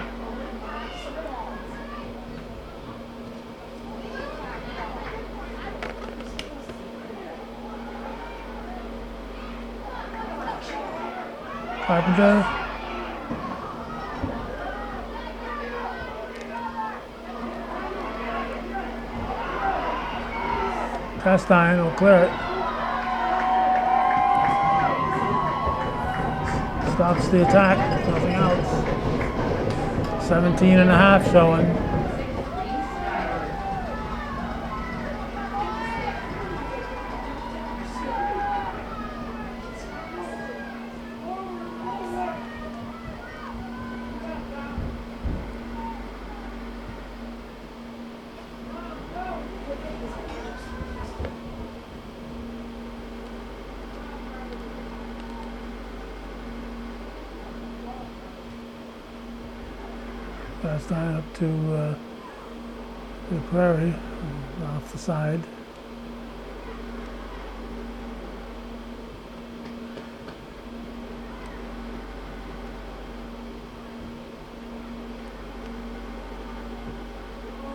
Carpenter. Castine will clear it. Stops the attack, nothing else. 17 and a half showing. Castine up to the Prairie, off the side.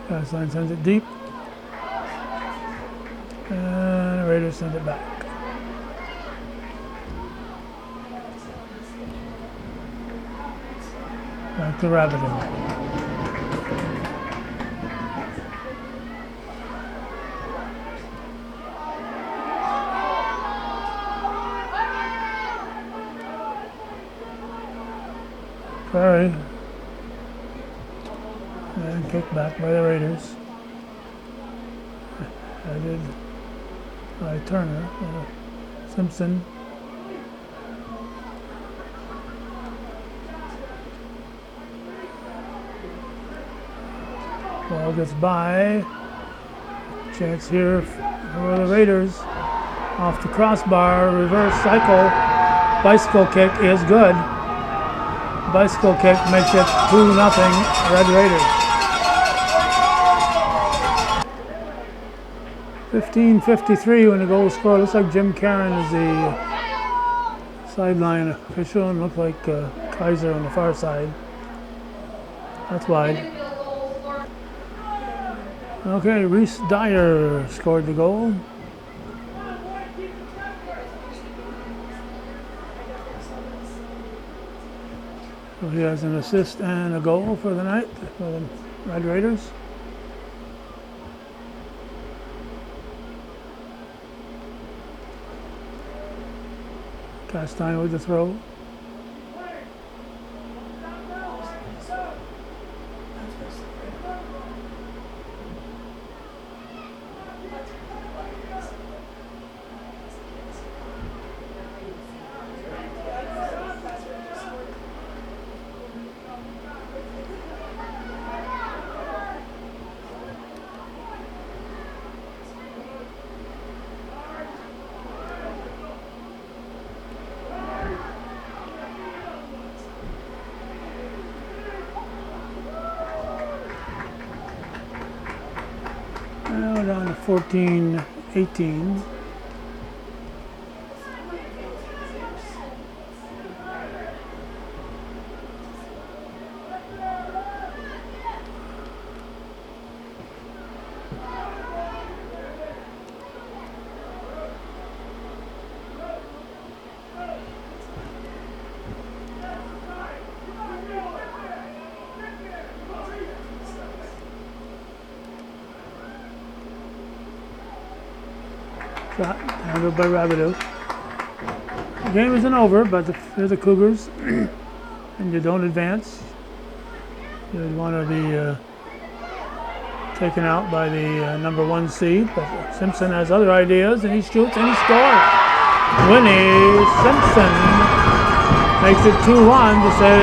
Castine sends it deep, and the Raiders send it back. Back to Rabideau. Prairie. And kicked back by the Raiders. Headed by Turner. Simpson. Ball gets by. Chance here for the Raiders. Off the crossbar. Reverse cycle. Bicycle kick is good. Bicycle kick makes it 2-0 Red Raiders. 15:53 when the goal scored. Looks like Jim Karen is the sideline official, and looks like Kaiser on the far side. That's wide. Okay, Reese Dyer scored the goal. So he has an assist and a goal for the night for the Red Raiders. Castine with the throw. Now down to 14-18. Shot handled by Rabideau. The game isn't over, but they're the Cougars, and you don't advance. You want to be taken out by the number 1 seed, but Simpson has other ideas, and he shoots and he scores. Winnie Simpson makes it 2-1 to say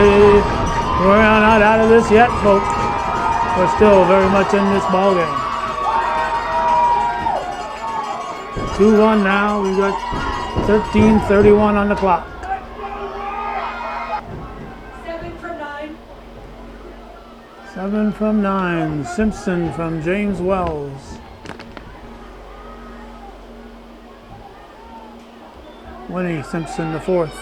we're not out of this yet, folks. We're still very much in this ball game. 2-1 now. We've got 13:31 on the clock. 7 from 9. 7 from 9. Simpson from James Wells. Winnie Simpson, the 4th.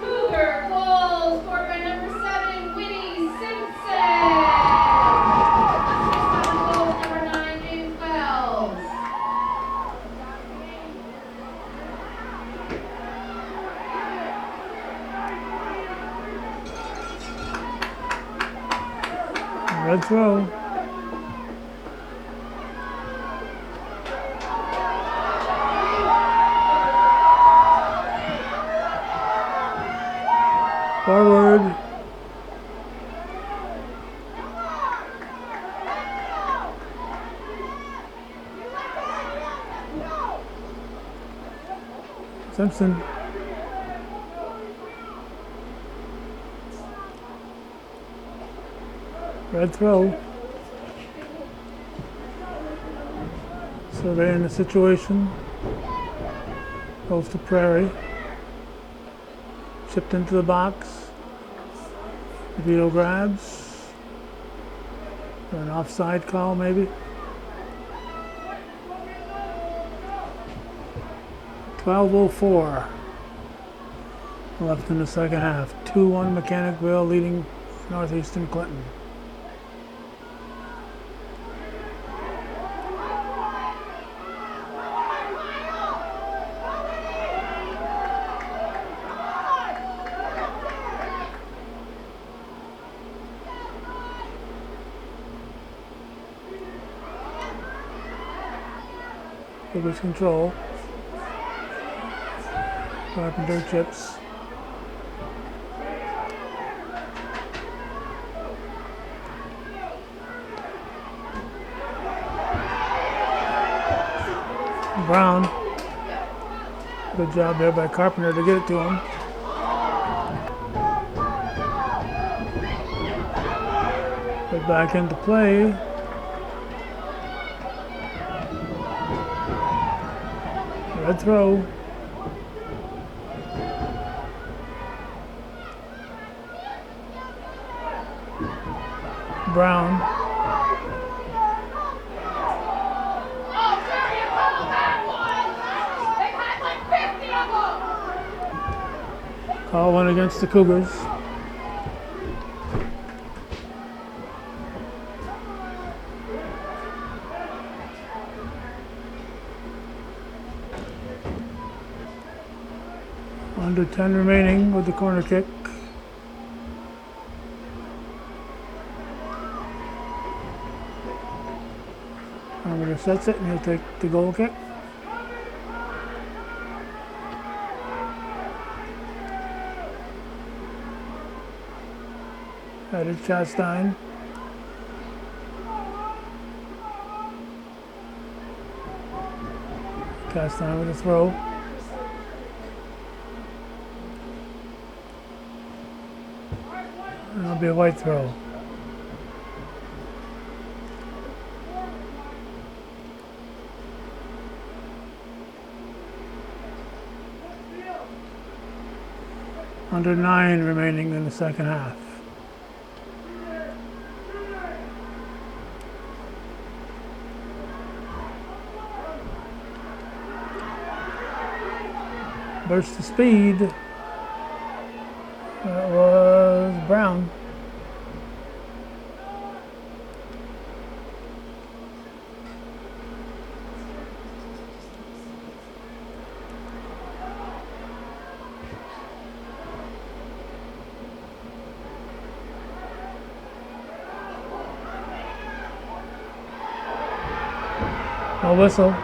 Cougar goal scored by number 7, Winnie Simpson. Assist on goal number 9, James Wells. Red throw. Forward. Simpson. Red throw. So they're in the situation. Goes to Prairie. Chipped into the box. DeVito grabs. An offside call maybe. 12:04 left in the second half. 2-1 Mechanicville leading Northeastern Clinton. Cougars control. Carpenter chips. Brown. Good job there by Carpenter to get it to him. Put back into play. Red throw. Brown. Call one against the Cougars. Under 10 remaining with the corner kick. Carpenter sets it and he'll take the goal kick. Headed Chastain. Chastain with a throw. And it'll be a white throw. Under 9 remaining in the second half. Burst of speed. That was Brown. No whistle.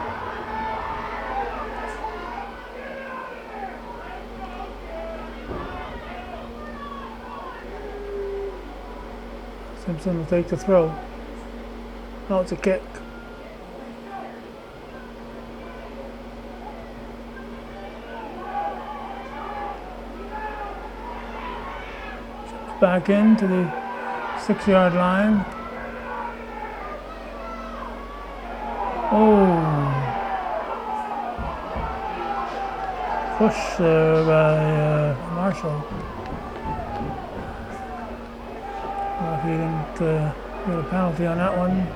Simpson will take the throw. No, it's a kick. Chips back into the 6-yard line. Oh. Push there by Marshall. He didn't get a penalty on that one.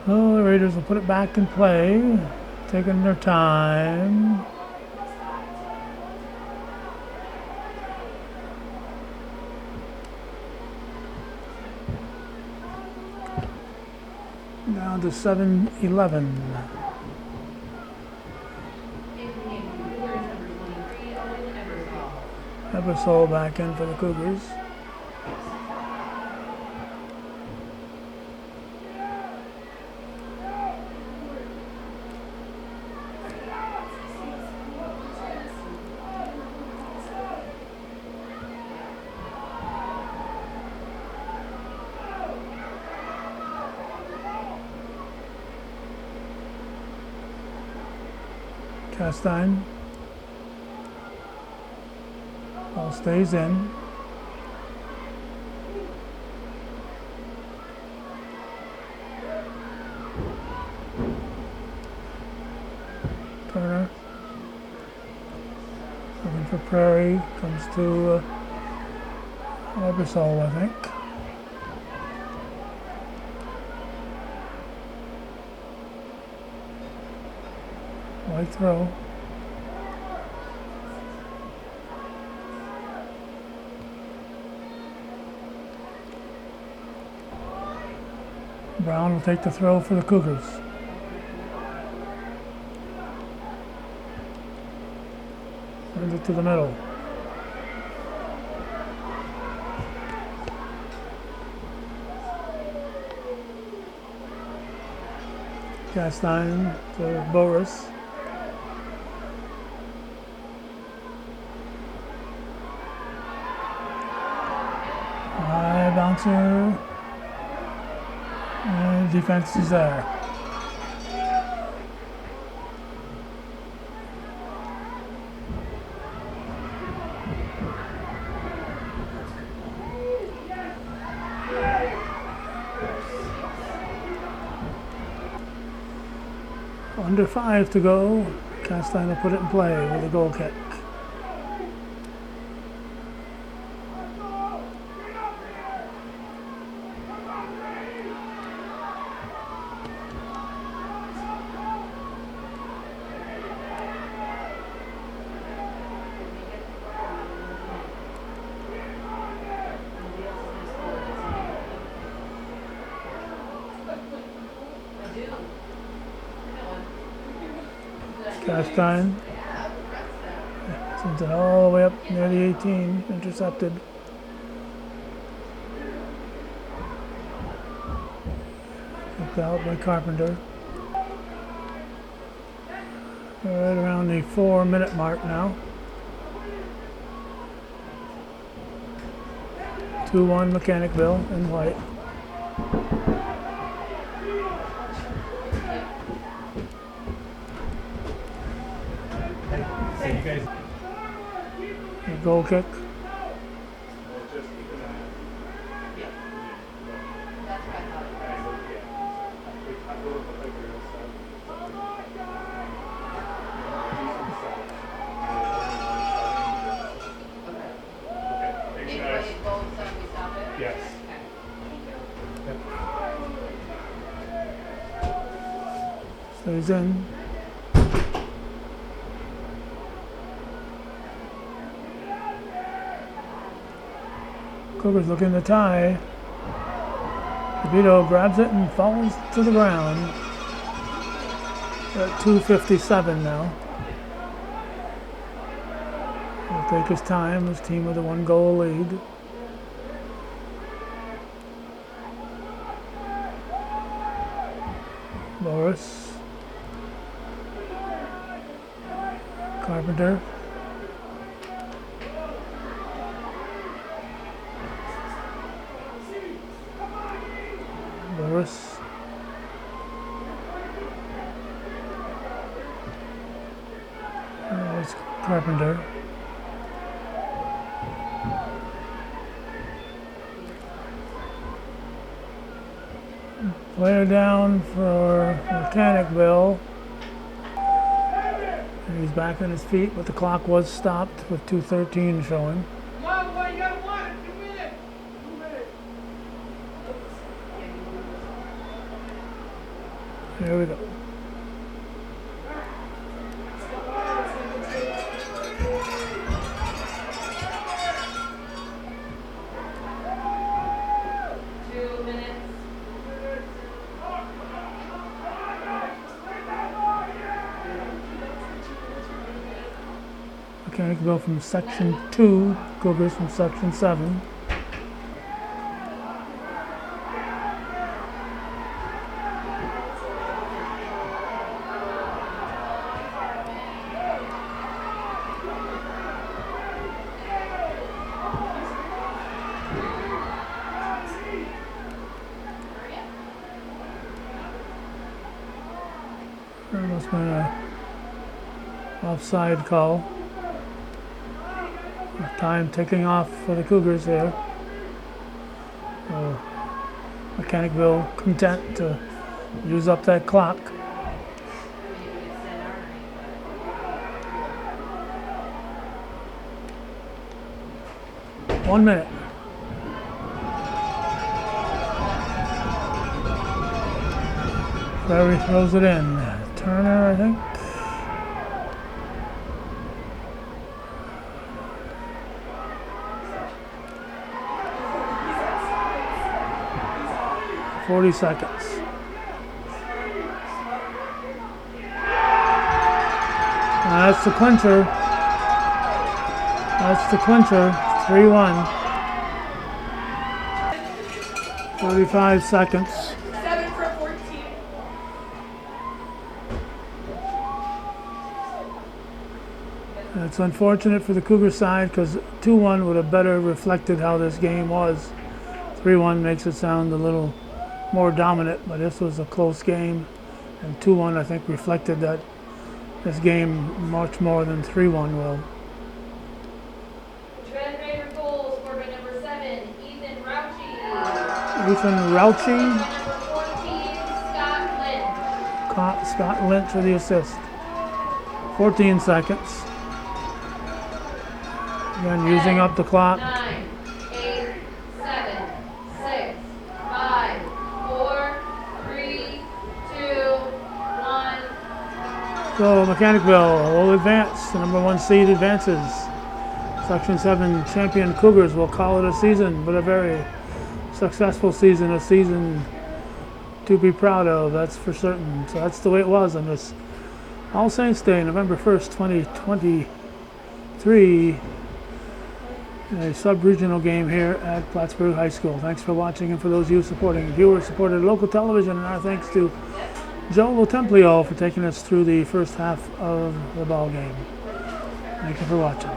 Oh, the Raiders will put it back in play, taking their time. Down to 7-11. Ebersol back in for the Cougars. Chastain. Ball stays in. Turner. Looking for Prairie. Comes to Ebersol, I think. White throw. Brown will take the throw for the Cougars. Sends it to the middle. Cast iron to Boris. High bouncer. And defense is there. Under 5 to go. Castine will put it in play with a goal kick. Castine sends it all the way up near the 18, intercepted. Kicked out by Carpenter. Right around the 4-minute mark now. 2-1 Mechanicville in white. A goal kick. Stays in. Cougar's looking to tie. DeVito grabs it and falls to the ground. We're at 2:57 now. He'll take his time, his team with a 1-goal lead. Boris. Carpenter. Boris. There's Carpenter. Player down for Mechanicville. And he's back on his feet, but the clock was stopped with 2:13 showing. Here we go. Mechanicville from section 2, Cougars from section 7. There must have been a offside call. Time ticking off for the Cougars here. Mechanicville content to use up that clock. One minute. Ferry throws it in. Turner, I think. "40 seconds. That's the clincher. That's the clincher. 3-1. 35 seconds. 7 for 14. It's unfortunate for the Cougar side because 2-1 would have better reflected how this game was. 3-1 makes it sound a little more dominant, but this was a close game. And 2-1, I think, reflected that this game much more than 3-1 will. Red Raider goal scored by number 7, Ethan Rauchi. Ethan Rauchi, Number 14, Scott Lynch. Scott Lynch for the assist. 14 seconds. Again, using up the clock. 9, 8, 7, 6, 5, 4, 3, 2, 1. So Mechanicville will advance. The number 1 seed advances. Section 7 champion Cougars will call it a season, but a very successful season, a season to be proud of, that's for certain. So that's the way it was on this All Saints Day, November 1st, 2023. A sub-regional game here at Plattsburgh High School. Thanks for watching, and for those of you supporting viewers, supported local television, and our thanks to Joe Lotemplio for taking us through the first half of the ball game. Thank you for watching.